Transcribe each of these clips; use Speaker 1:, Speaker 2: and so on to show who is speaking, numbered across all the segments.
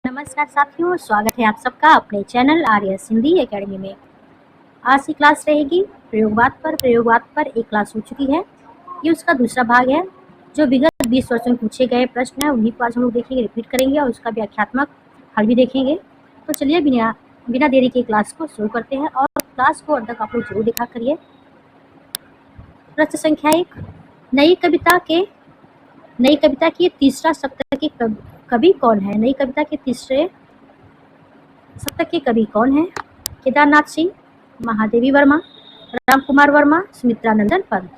Speaker 1: नमस्कार साथियों, स्वागत है आप सबका अपने चैनल आर्यस हिंदी एकेडमी में। आज की क्लास रहेगी प्रयोगवाद पर एक क्लास हो चुकी है। ये उसका दूसरा भाग है। जो विगत 20 वर्षों में पूछे गए प्रश्न हैं उन्हीं को आज हम लोग देखेंगे, रिपीट करेंगे और उसका व्याख्यात्मक हल भी देखेंगे। तो चलिए बिना देरी के क्लास को शुरू करते हैं और क्लास को अंत तक आप लोग जरूर देखा करिए। प्रश्न संख्या 1, नई कविता की तीसरा सप्तक के कवि कौन है? नई कविता के तीसरे सप्तक के कवि कौन है? केदारनाथ सिंह, महादेवी वर्मा, राम कुमार वर्मा, सुमित्रा नंदन पंत।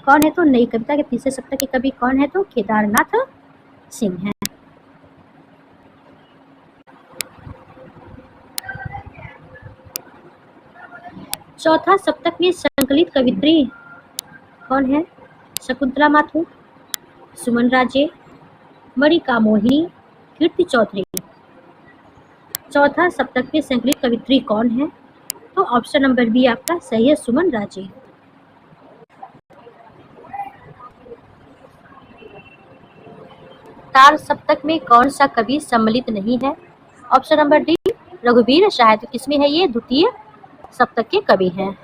Speaker 1: कौन है? तो नई कविता के तीसरे सप्तक के कवि कौन है? तो केदारनाथ सिंह है। चौथा सप्तक में संकलित कवित्री कौन है? शकुंतला माथुर, सुमन राजे, मणिका मोहिनी, कीर्ति चौधरी। चौथा सप्तक में संकलित कवित्री कौन है? तो ऑप्शन नंबर बी आपका सही है, सुमन राजे। तार सप्तक में कौन सा कवि सम्मिलित नहीं है? ऑप्शन नंबर डी रघुवीर शाह। तो किसमें है ये? द्वितीय सप्तक के कवि हैं।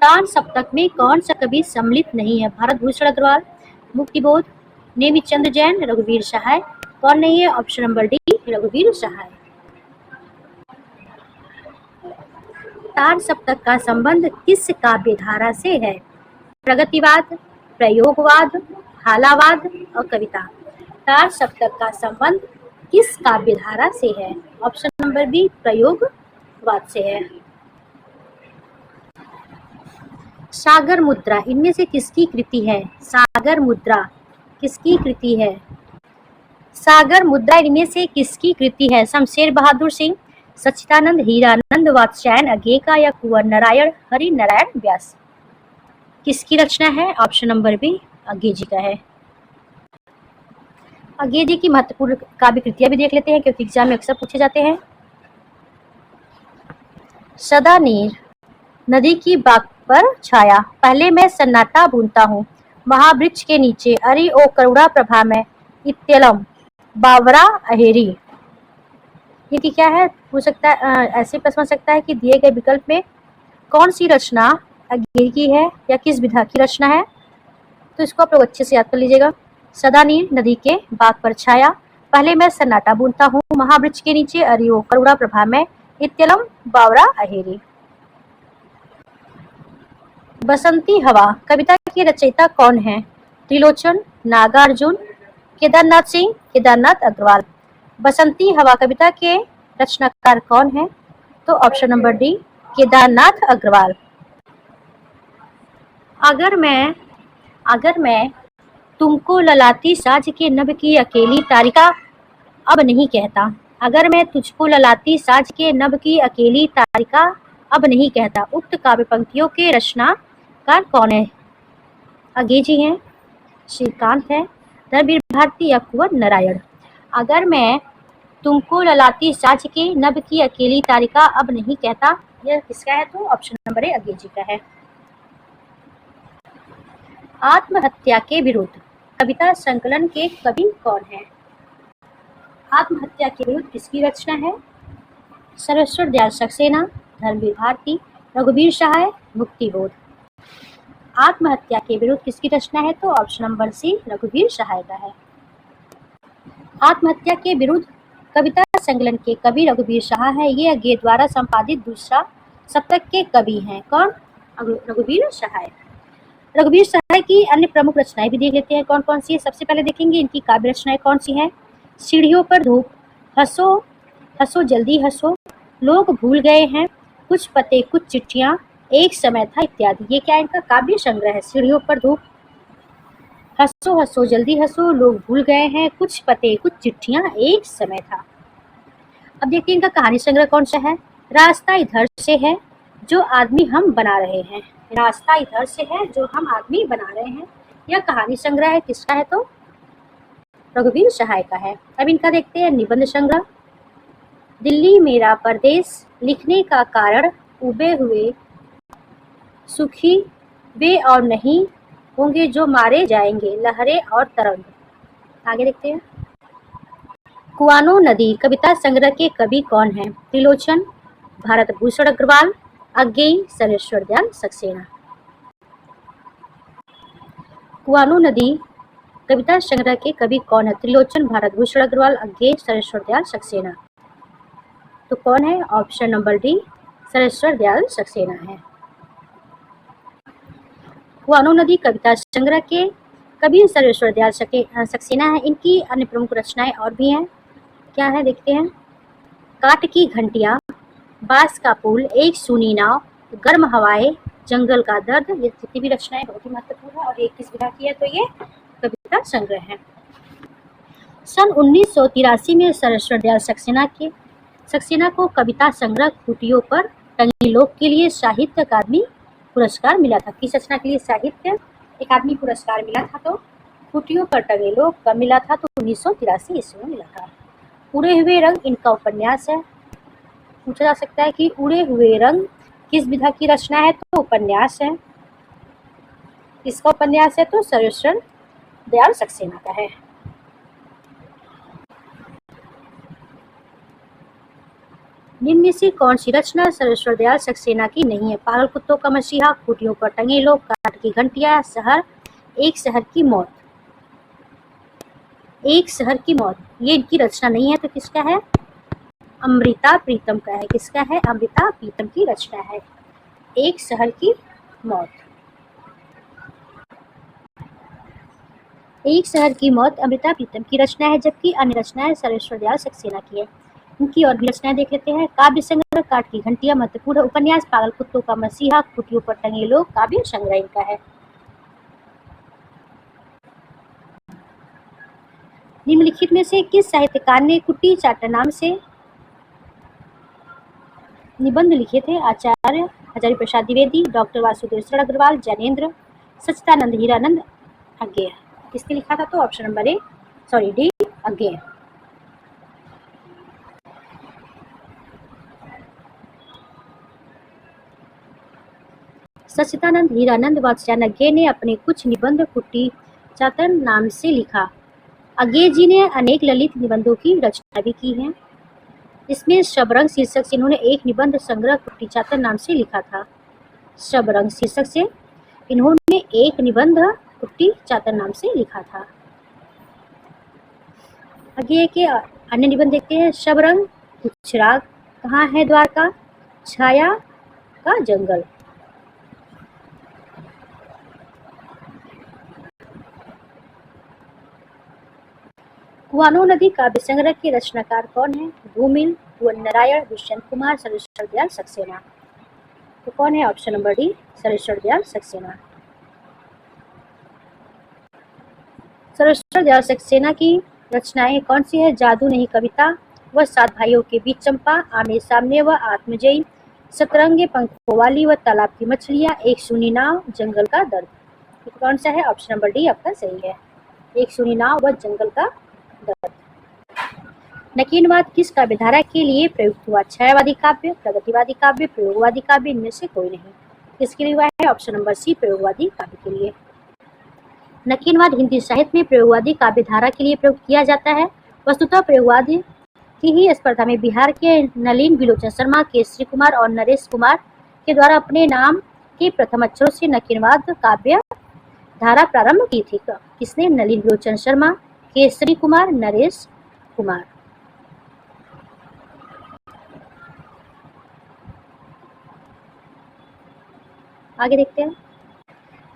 Speaker 1: तार सप्तक में कौन सा कवि सम्मिलित नहीं है? भारत भूषण अग्रवाल, मुक्तिबोध, नेमिचंद्र जैन, रघुवीर सहाय। कौन नहीं है? ऑप्शन नंबर डी रघुवीर सहाय। तार सप्तक का संबंध किस काव्य धारा से है? प्रगतिवाद, प्रयोगवाद, हालावाद और कविता। तार सप्तक का संबंध किस काव्य धारा से है? ऑप्शन नंबर बी प्रयोगवाद से है। सागर मुद्रा इनमें से किसकी कृति है? सागर मुद्रा किसकी कृति है? सागर मुद्रा इनमें से किसकी कृति है? शमशेर बहादुर सिंह, सच्चिदानंद, हीरानंद, वात्स्यायन अज्ञेय या कुंवर नारायण हरि नारायण व्यास। किसकी रचना है? ऑप्शन नंबर बी अज्ञेय जी का है। अज्ञेय जी की महत्वपूर्ण काव्य कृतियां भी देख लेते हैं क्योंकि एग्जाम में अक्सर पूछे जाते हैं। सदा नीर नदी की बाग पर छाया, पहले मैं सन्नाटा बूंदता हूँ, महावृक्ष के नीचे, अरे ओ करुणा प्रभा में, इत्यलम बावरा अहेरी। ये क्या है? पूछ सकता है, ऐसे प्रश्न बन सकता है कि दिए गए विकल्प में कौन सी रचना अज्ञेय की है या किस विधा की रचना है? तो इसको आप लोग अच्छे से याद कर लीजिएगा। सदा नीर नदी के बाग पर छाया, पहले मैं सन्नाटा बूंदता हूँ, महावृक्ष के नीचे, अरे ओ करुणा प्रभा में, इत्यलम बावरा अहेरी। बसंती हवा कविता की रचयिता कौन है? त्रिलोचन, नागार्जुन, केदारनाथ सिंह, केदारनाथ अग्रवाल। बसंती हवा कविता के रचनाकार कौन है? तो option number D Kedarnath Agrawal. अगर मैं तुमको ललाती साज के नभ की अकेली तारिका अब नहीं कहता, अगर मैं तुझको ललाती साज के नभ की अकेली तारिका अब नहीं कहता, उक्त काव्य पंक्तियों के रचनाकार कौन है? अज्ञेय जी हैं, श्रीकांत है, धर्मवीर भारती या कुंवर नारायण। अगर मैं तुमको ललाती साज के नभ की अकेली तारिका अब नहीं कहता, यह किसका है? तो ऑप्शन नंबर ए अज्ञेय जी का है। आत्महत्या के विरुद्ध कविता संकलन के कवि कौन है? आत्महत्या के विरुद्ध किसकी रचना है? सर्वेश्वर दयाल सक्सेना, धर्मवीर भारती, रघुवीर सहाय, मुक्तिबोध। आत्महत्या के विरुद्ध किसकी रचना है? तो ऑप्शन नंबर सी रघुवीर सहाय का है। आत्महत्या के विरुद्ध कविता संकलन के कवि रघुवीर सहाय है। ये अज्ञेय द्वारा संपादित दूसरा सप्तक के कवि हैं। कौन? रघुवीर सहाय। रघुवीर सहाय की अन्य प्रमुख रचनाएं भी देख लेते हैं कौन कौन सी है। सबसे पहले देखेंगे इनकी काव्य रचनाएं कौन सी हैं। सीढ़ियों पर धूप, हंसो हंसो जल्दी हंसो, लोग भूल गए हैं, कुछ पते कुछ चिट्ठियां, एक समय था इत्यादि। ये क्या इनका काव्य संग्रह है। सीढ़ियों पर धूप, हंसो हंसो जल्दी हंसो, लोग भूल गए हैं, कुछ पते कुछ चिट्ठियां, एक समय था। अब देखते हैं इनका कहानी संग्रह कौन सा है। रास्ता इधर से है जो आदमी हम बना रहे हैं, रास्ता इधर से है जो हम आदमी बना रहे हैं। यह कहानी संग्रह है। किसका है? तो रघुवीर सहाय का है। अब इनका देखते हैं निबंध संग्रह। दिल्ली मेरा परदेश लिखने का कारण, उबे हुए सुखी वे और नहीं होंगे जो मारे जाएंगे, लहरें और तरंग। आगे देखते हैं। कुआनो नदी कविता संग्रह के कवि कौन हैं? त्रिलोचन, भारत भूषण अग्रवाल, अज्ञेय, सरेश्वर दयाल सक्सेना। कुआनो नदी कविता संग्रह के कवि कौन है? त्रिलोचन, भारत भूषण अग्रवाल, अज्ञेय, सरेश्वर दयाल सक्सेना। तो कौन है? Option number D, Sarveshwar Dayal Saxena है। कुआनो नदी कविता संग्रह के कवि सरेश्वर दयाल सक्सेना है। इनकी अन्य प्रमुख रचनाएं और भी हैं। क्या है देखते हैं। काट की घंटियां, बांस का पुल, एक सूनी नाव, गर्म हवाएं, जंगल का दर्द, ये जितनी भी रचनाएं बहुत ही महत्वपूर्ण है। और ये किस विधा की है? तो ये कविता संग्रह है। सन 1983 में सरेश्वर दयाल सक्सेना को कविता संग्रह कुटियों पर टंगे लोग के लिए साहित्य अकादमी पुरस्कार मिला था। किस रचना के लिए साहित्य अकादमी पुरस्कार मिला था? तो कुटियों पर टंगे लोग कब मिला था? तो 1983 ईस्वी में मिला था। उड़े हुए रंग इनका उपन्यास है। पूछा जा सकता है कि उड़े हुए रंग किस विधा की रचना है? तो उपन्यास है। किसका उपन्यास है? तो सरेश्वर दयाल सक्सेना का है। निम्न में से कौन सी रचना सरेश्वर दयाल सक्सेना की नहीं है? पागल कुत्तों का मसीहा, कुटियों पर टंगे लोग, काट की घंटियां, एक शहर की मौत। एक शहर की मौत ये इनकी रचना नहीं है। तो किसका है? अमृता प्रीतम का है। किसका है? अमृता प्रीतम की रचना है एक शहर की मौत। एक शहर की मौत अमृता प्रीतम की रचना है, जबकि अन्य रचनाएं सरेश्वर दयाल सक्सेना की है। उनकी और भी रचनाएं देख लेते हैं। काव्य संग्रह काट की घंटियां महत्वपूर्ण, उपन्यास पागल कुत्तों का मसीहा, कुटियों पर टंगे लोग, काव्य संग्रह इनका है। निम्नलिखित में से किस साहित्यकार ने कुट्टी चाटा नाम से निबंध लिखे थे? आचार्य हजारी प्रसाद द्विवेदी, डॉक्टर वासुदेव शरण अग्रवाल, जैनेन्द्र, सच्चिदानंद हीरानंद, अज्ञेय। किसने लिखा था? तो ऑप्शन नंबर डी, अज्ञेय। सच्चिदानंद हीरानंद वात्स्यायन अज्ञेय ने अपने कुछ निबंध कुट्टी चातन नाम से लिखा। अज्ञेय जी ने अनेक ललित निबंधों की रचना भी की है। इसमें शबरंग शीर्षक से इन्होंने एक निबंध संग्रह कुट्टी चातन नाम से लिखा था। शबरंग शीर्षक से इन्होंने एक निबंध कुट्टी चातन नाम से लिखा था। अज्ञेय के अन्य निबंध देखते हैं। शबरंग, कुछ राग, कहाँ है द्वारका, छाया का जंगल। कुआनो नदी काव्य संग्रह के रचनाकार कौन है? धूमिल, भुवन नारायण, दुष्यंत कुमार, सरेश्वर दयाल सक्सेना। तो कौन है? Option number D, Sarveshwar Dayal Saxena. Sarveshwar Dayal Saxena की रचनाएं कौन सी है? जादू नहीं कविता, व 7 भाइयों के बीच चंपा, आमने सामने व आत्मजयी, सतरंगे पंखों वाली व तालाब की मछलियां, एक सूनी नाव, जंगल का दर्द। तो कौन सा है? ऑप्शन नंबर डी आपका सही है, एक सूनी नाव व जंगल का दर्द। नकीनवाद किस काव्यधारा के लिए प्रयुक्त हुआ? छायावादी काव्य, प्रगतिवादी काव्य, प्रयोगवादी काव्य, इनमें से कोई नहीं। किसके लिए हुआ है? ऑप्शन नंबर सी, प्रयोगवादी काव्य के लिए। नकीनवाद हिंदी साहित्य में प्रयोगवादी काव्यधारा के लिए प्रयुक्त किया जाता है। वस्तुतः प्रयोगवादी की ही स्पर्धा में बिहार के नलिन बिलोचन शर्मा, केसरी कुमार और नरेश कुमार के द्वारा अपने नाम के प्रथम अक्षरों से नकीनवाद काव्य धारा प्रारंभ की थी। किसने? नलिन बिलोचन शर्मा, केसरी कुमार, नरेश कुमार। आगे देखते हैं।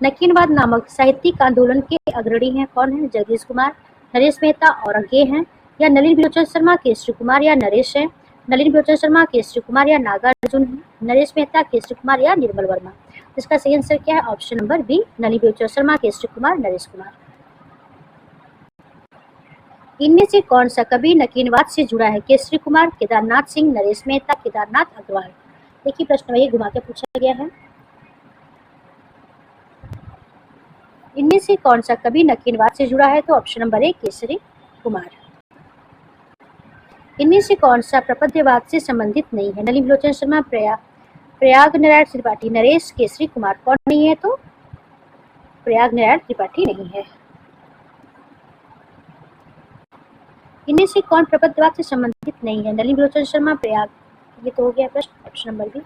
Speaker 1: नकीनवाद नामक साहित्यिक आंदोलन के अग्रणी हैं कौन है? जगदीश कुमार, नरेश मेहता और अज्ञेय हैं, या नलिन बिलोचन शर्मा, केसरी कुमार या नरेश है? नलिन बिलोचन शर्मा, केसरी कुमार या नागार्जुन है? नरेश मेहता, केसरी कुमार या निर्मल वर्मा? इसका सही आंसर क्या है? ऑप्शन नंबर बी, नलिन बिलोचन शर्मा, केसरी कुमार, नरेश कुमार। इनमें से कौन सा कवि नकीनवाद से जुड़ा है? केसरी कुमार, केदारनाथ सिंह, नरेश मेहता, केदारनाथ अग्रवाल। देखिए प्रश्न वही घुमा के पूछा गया है। इनमें से कौन सा कवि नकीनवाद से जुड़ा है? तो option number A, Kesari Kumar. इनमें से कौन सा प्रपद्यवाद से संबंधित नहीं है? नलिन बिलोचन शर्मा, प्रयाग नारायण त्रिपाठी, नरेश, केसरी कुमार। कौन नहीं है? तो प्रयाग नारायण त्रिपाठी नहीं है। इनमें से कौन प्रपद्यवाक्य से संबंधित नहीं है? नलिनी लोचन शर्मा, प्रयाग। ये तो हो गया प्रश्न, ऑप्शन नंबर बी।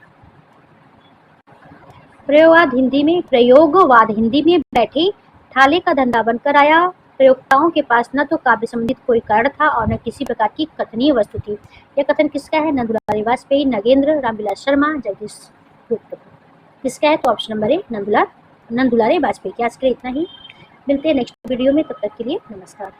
Speaker 1: प्रयोगवाद हिंदी में बैठे ठाले का धंधा बनकर आया। प्रयोक्ताओं के पास न तो काव्य संबंधित कोई कारण था और न किसी प्रकार की कथनीय वस्तु थी। यह कथन किसका है? नंदुलारे वाजपेयी, नगेंद्र, रामविलास शर्मा, जगदीश गुप्त। किसका है? तो ऑप्शन नंबर ए, नंदुलारे वाजपेयी। आज के लिए इतना ही, मिलते हैं नेक्स्ट वीडियो में, तब तक के लिए नमस्कार।